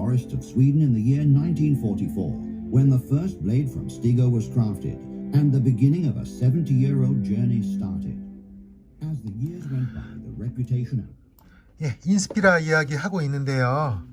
forests of Sweden in the year 1944, when the first blade from Stigo was crafted, and the beginning of a 70-year-old journey started. As the years went by, the reputation... 예, 인스피라 이야기 하고 있는데요.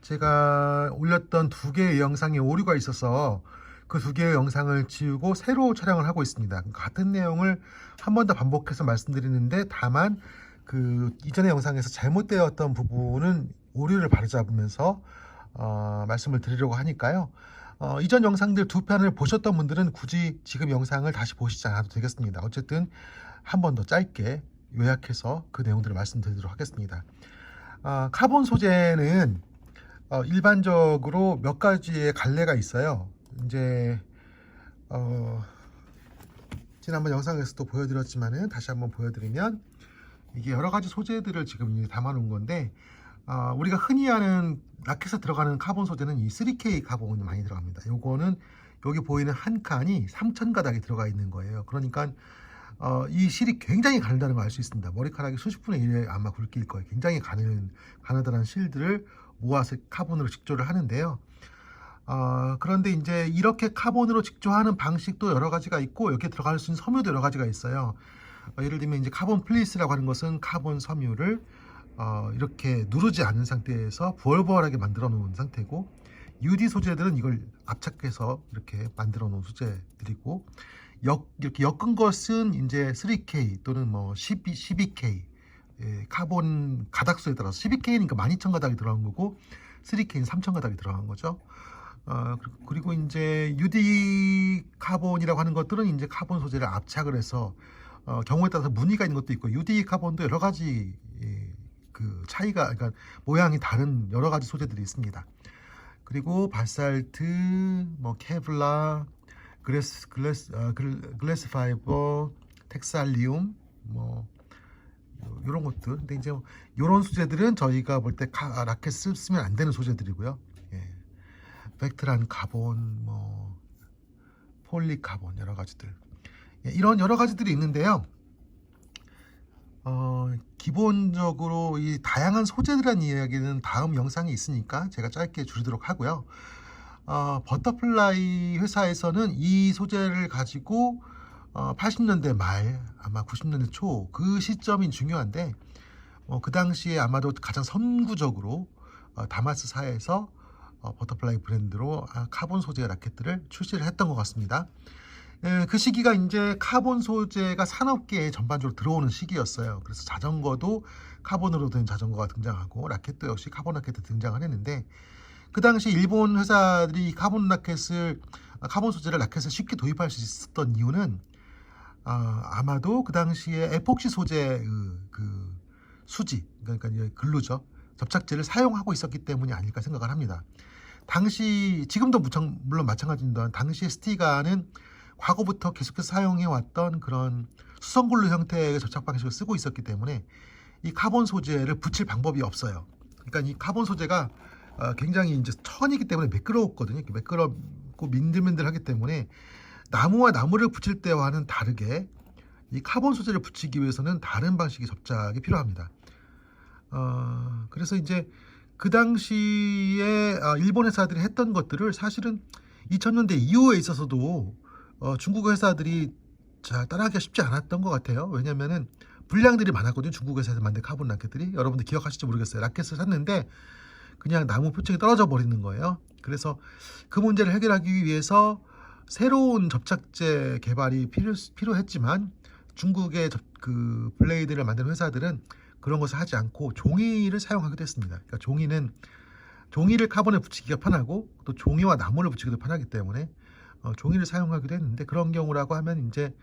제가 올렸던 두 개의 영상에 오류가 있어서 그 두 개의 영상을 지우고 새로 촬영을 하고 있습니다. 같은 내용을 한 번 더 반복해서 말씀드리는데, 다만 그 이전의 영상에서 잘못되었던 부분은 오류를 바로잡으면서 말씀을 드리려고 하니까요. 이전 영상들 두 편을 보셨던 분들은 굳이 지금 영상을 다시 보시지 않아도 되겠습니다. 어쨌든 한 번 더 짧게 요약해서 그 내용들을 말씀드리도록 하겠습니다. 카본 소재는 일반적으로 몇 가지의 갈래가 있어요. 이제 지난번 영상에서도 보여드렸지만은 다시 한번 보여드리면, 이게 여러 가지 소재들을 지금 담아 놓은 건데, 우리가 흔히 아는 라켓에 들어가는 카본 소재는 이 3K 카본이 많이 들어갑니다. 요거는 여기 보이는 한 칸이 3,000가닥이 들어가 있는 거예요. 그러니까 이 실이 굉장히 가늘다는 걸 알 수 있습니다. 머리카락이 수십 분의 1에 아마 굵길 거예요. 굉장히 가느다란 실들을 모아서 카본으로 직조를 하는데요. 그런데 이제 이렇게 카본으로 직조하는 방식도 여러 가지가 있고, 여기에 들어갈 수 있는 섬유도 여러 가지가 있어요. 예를 들면 이제 카본 플리스라고 하는 것은 카본 섬유를 이렇게 누르지 않는 상태에서 부얼부얼하게 만들어 놓은 상태고, UD 소재들은 이걸 압착해서 이렇게 만들어 놓은 소재들이고, 이렇게 엮은 것은 이제 3K 또는 뭐 12K, 카본 가닥수에 따라서 12K니까 12,000가닥이 들어간 거고, 3K는 3,000가닥이 들어간 거죠. 그리고 이제 UD 카본이라고 하는 것들은 이제 카본 소재를 압착을 해서 경우에 따라서 무늬가 있는 것도 있고, UD 카본도 여러 가지 그 차이가, 그러니까 모양이 다른 여러 가지 소재들이 있습니다. 그리고 바살트, 뭐 케블라, 글래스 파이버, 텍살리움, 뭐 이런 것들. 근데 이제 이런 소재들은 저희가 볼 때 라켓 쓰면 안 되는 소재들이고요. 예. 벡트란 카본, 뭐 폴리카본, 여러 가지들. 예, 이런 여러 가지들이 있는데요. 기본적으로 이 다양한 소재들이라는 이야기는 다음 영상이 있으니까 제가 짧게 줄이도록 하고요. 버터플라이 회사에서는 이 소재를 가지고 80년대 말, 아마 90년대 초, 그 시점이 중요한데, 그 당시에 아마도 가장 선구적으로 다마스사에서 버터플라이 브랜드로 카본 소재 라켓들을 출시를 했던 것 같습니다. 그 시기가 이제 카본 소재가 산업계에 전반적으로 들어오는 시기였어요. 그래서 자전거도 카본으로 된 자전거가 등장하고, 라켓도 역시 카본 라켓이 등장을 했는데, 그 당시 일본 회사들이 카본 소재를 라켓에 쉽게 도입할 수 있었던 이유는 아마도 그 당시에 에폭시 소재 그 수지, 그러니까 글루죠, 접착제를 사용하고 있었기 때문이 아닐까 생각을 합니다. 당시, 지금도 물론 마찬가지입니다. 당시 스티가는 과거부터 계속해서 사용해왔던 그런 수성글루 형태의 접착 방식을 쓰고 있었기 때문에 이 카본 소재를 붙일 방법이 없어요. 그러니까 이 카본 소재가 굉장히 이제 천이기 때문에 매끄럽거든요. 매끄럽고 민들민들하기 때문에 나무와 나무를 붙일 때와는 다르게 이 카본 소재를 붙이기 위해서는 다른 방식의 접착이 필요합니다. 그래서 이제 그 당시에 일본 회사들이 했던 것들을 사실은 2000년대 이후에 있어서도 중국 회사들이 따라하기가 쉽지 않았던 것 같아요. 왜냐면은 불량들이 많았거든요. 중국 회사에서 만든 카본 라켓들이. 여러분들 기억하실지 모르겠어요. 라켓을 샀는데 그냥 나무 표층이 떨어져 버리는 거예요. 그래서 그 문제를 해결하기 위해서 새로운 접착제 개발이 필요했지만, 중국의 그 블레이드를 만드는 회사들은 그런 것을 하지 않고 종이를 사용하기도 했습니다. 그러니까 종이를 카본에 붙이기가 편하고, 또 종이와 나무를 붙이기도 편하기 때문에 종이를 사용하기도 했는데, 그런 경우라고 하면 이제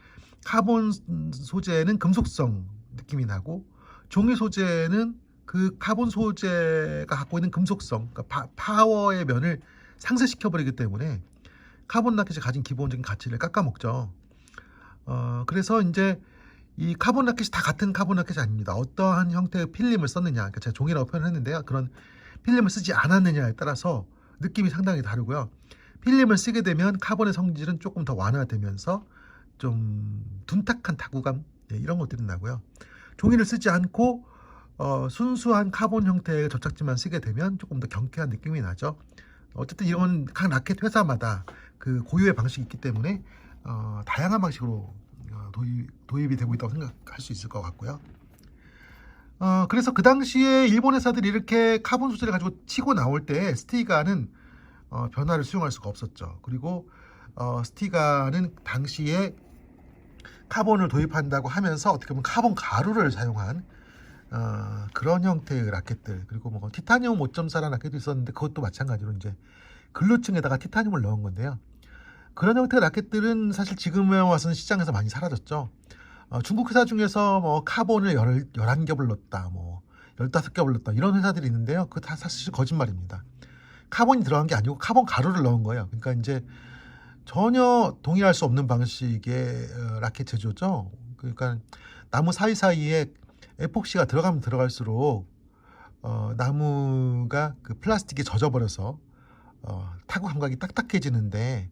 카본 소재는 금속성 느낌이 나고, 종이 소재는 그 카본 소재가 갖고 있는 금속성, 그러니까 파워의 면을 상쇄시켜버리기 때문에 카본 라켓이 가진 기본적인 가치를 깎아먹죠. 그래서 이제 이 카본 라켓이 다 같은 카본 라켓이 아닙니다. 어떠한 형태의 필름을 썼느냐, 그러니까 제가 종이라고 표현했는데요. 그런 필름을 쓰지 않았느냐에 따라서 느낌이 상당히 다르고요. 필름을 쓰게 되면 카본의 성질은 조금 더 완화되면서 좀 둔탁한 타구감, 이런 것들이 나고요. 종이를 쓰지 않고 순수한 카본 형태의 접착제만 쓰게 되면 조금 더 경쾌한 느낌이 나죠. 어쨌든 이건 각 라켓 회사마다 그 고유의 방식이 있기 때문에 다양한 방식으로 도입이 되고 있다고 생각할 수 있을 것 같고요. 그래서 그 당시에 일본 회사들이 이렇게 카본 소재를 가지고 치고 나올 때 스티가는 변화를 수용할 수가 없었죠. 그리고 스티가는 당시에 카본을 도입한다고 하면서 어떻게 보면 카본 가루를 사용한 그런 형태의 라켓들, 그리고 뭐 티타늄 5.4라는 라켓도 있었는데 그것도 마찬가지로 이제 글루층에다가 티타늄을 넣은 건데요. 그런 형태의 라켓들은 사실 지금에 와서는 시장에서 많이 사라졌죠. 중국 회사 중에서 뭐 카본을 11겹을 넣었다, 뭐 15겹을 넣었다 이런 회사들이 있는데요. 그거 다 사실 거짓말입니다. 카본이 들어간 게 아니고 카본 가루를 넣은 거예요. 그러니까 이제 전혀 동의할 수 없는 방식의 라켓 제조죠. 그러니까 나무 사이사이에 에폭시가 들어가면 들어갈수록 나무가 그 플라스틱에 젖어버려서 타구 감각이 딱딱해지는데,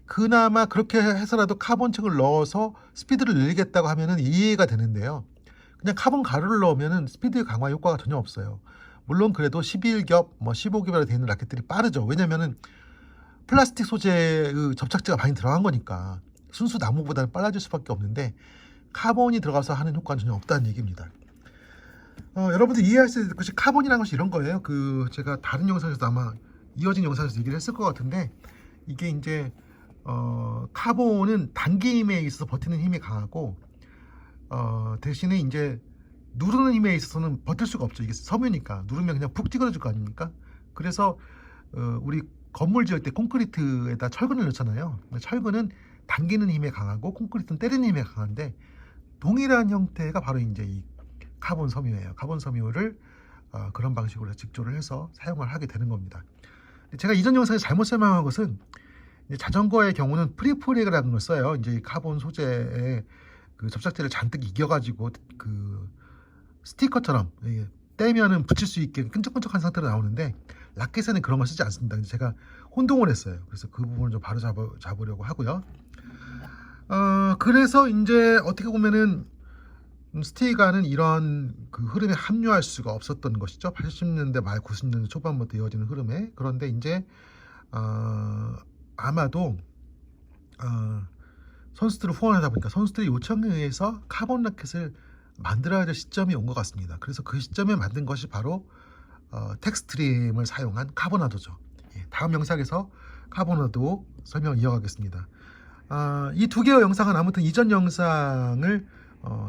그나마 그렇게 해서라도 카본층을 넣어서 스피드를 늘리겠다고 하면은 이해가 되는데요. 그냥 카본 가루를 넣으면은 스피드 강화 효과가 전혀 없어요. 물론 그래도 11겹, 뭐 15겹이라 되어 있는 라켓들이 빠르죠. 왜냐면은 플라스틱 소재의 접착제가 많이 들어간 거니까 순수 나무보다는 빨라질 수밖에 없는데, 카본이 들어가서 하는 효과는 전혀 없다는 얘기입니다. 여러분들 이해할 수 있는 것이 카본이라는 것이 이런 거예요. 제가 다른 영상에서도 아마 이어진 영상에서 얘기를 했을 것 같은데, 이게 이제 카본은 당기 힘에 있어서 버티는 힘이 강하고 대신에 이제 누르는 힘에 있어서는 버틸 수가 없죠. 이게 섬유니까 누르면 그냥 푹 찌그러질 거 아닙니까? 그래서 우리 건물 지을 때 콘크리트에다 철근을 넣잖아요. 철근은 당기는 힘에 강하고 콘크리트는 때리는 힘에 강한데, 동일한 형태가 바로 이제 이 카본 섬유예요. 카본 섬유를 그런 방식으로 직조를 해서 사용을 하게 되는 겁니다. 제가 이전 영상에서 잘못 설명한 것은, 자전거의 경우는 프리프렉이라는 걸 써요. 이제 카본 소재에 그 접착제를 잔뜩 이겨가지고 그 스티커처럼 떼면은 붙일 수 있게 끈적끈적한 상태로 나오는데, 라켓에는 그런 걸 쓰지 않습니다. 제가 혼동을 했어요. 그래서 그 부분을 좀 바로 잡으려고 하고요. 그래서 이제 어떻게 보면은 스티가는 이런 그 흐름에 합류할 수가 없었던 것이죠. 80년대 말 90년대 초반부터 이어지는 흐름에. 그런데 이제 아마도 선수들을 후원하다 보니까 선수들의 요청에 의해서 카본 라켓을 만들어야 될 시점이 온 것 같습니다. 그래서 그 시점에 만든 것이 바로 텍스트림을 사용한 카보나도죠. 다음 영상에서 카보나도 설명을 이어가겠습니다. 이 두 개의 영상은 아무튼 이전 영상을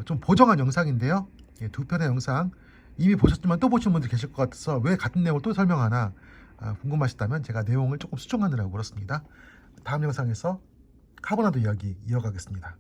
좀 보정한 영상인데요. 두 편의 영상 이미 보셨지만 또 보신 분들 계실 것 같아서 왜 같은 내용을 또 설명하나 궁금하시다면 제가 내용을 조금 수정하느라고 그렇습니다. 다음 영상에서 카보나도 이야기 이어가겠습니다.